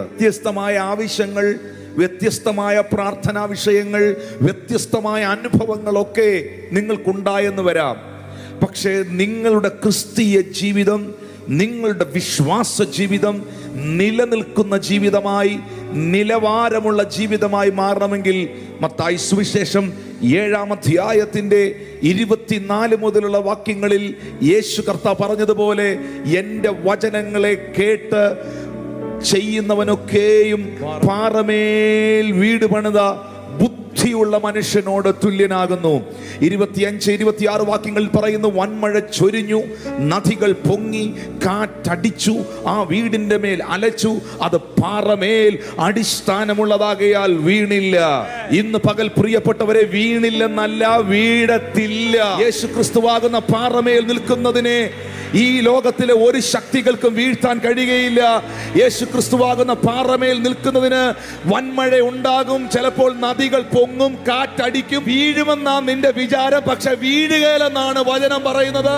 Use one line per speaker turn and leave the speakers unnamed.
വ്യത്യസ്തമായ ആവശ്യങ്ങൾ, വ്യത്യസ്തമായ പ്രാർത്ഥനാ വിഷയങ്ങൾ, വ്യത്യസ്തമായ അനുഭവങ്ങളൊക്കെ നിങ്ങൾക്കുണ്ടായെന്ന് വരാം. പക്ഷേ നിങ്ങളുടെ ക്രിസ്തീയ ജീവിതം, നിങ്ങളുടെ വിശ്വാസ ജീവിതം നിലനിൽക്കുന്ന ജീവിതമായി, നിലവാരമുള്ള ജീവിതമായി മാറണമെങ്കിൽ മത്തായി സുവിശേഷം 7-ാം അധ്യായത്തിന്റെ 24 മുതലുള്ള വാക്യങ്ങളിൽ യേശു കർത്താവ് പറഞ്ഞതുപോലെ, എൻ്റെ വചനങ്ങളെ കേട്ട് ചെയ്യുന്നവനൊക്കെയും പാറമേൽ വീട് പണിത ബുദ്ധിയുള്ള മനുഷ്യനോട് തുല്യനാകുന്നു. 25-26 വാക്യങ്ങളിൽ പറയുന്നു, വൻമഴ ചൊരിഞ്ഞു, നദികൾ പൊങ്ങി, കാറ്റടിച്ചു, ആ വീടിന്റെ മേൽ അലച്ചു, അത് പാറമേൽ അടിസ്ഥാനമുള്ളതാകയാൽ വീണില്ല. ഇന്ന് പകൽ പ്രിയപ്പെട്ടവരെ, വീണില്ലെന്നല്ല, വീഴത്തില്ല. യേശു ക്രിസ്തുവാകുന്ന പാറമേൽ നിൽക്കുന്നതിനെ ഈ ലോകത്തിലെ ഒരു ശക്തികൾക്കും വീഴ്ത്താൻ കഴിയുകയില്ല. യേശു ക്രിസ്തുവാകുന്ന പാറമേൽ നിൽക്കുന്നതിന് വൻമഴ ഉണ്ടാകും, ചിലപ്പോൾ നദികൾ പൊങ്ങും, കാറ്റടിക്കും, വീഴുമെന്നാണ് നിന്റെ വിചാരം. പക്ഷെ വീഴുകയില്ലെന്നാണ് വചനം പറയുന്നത്.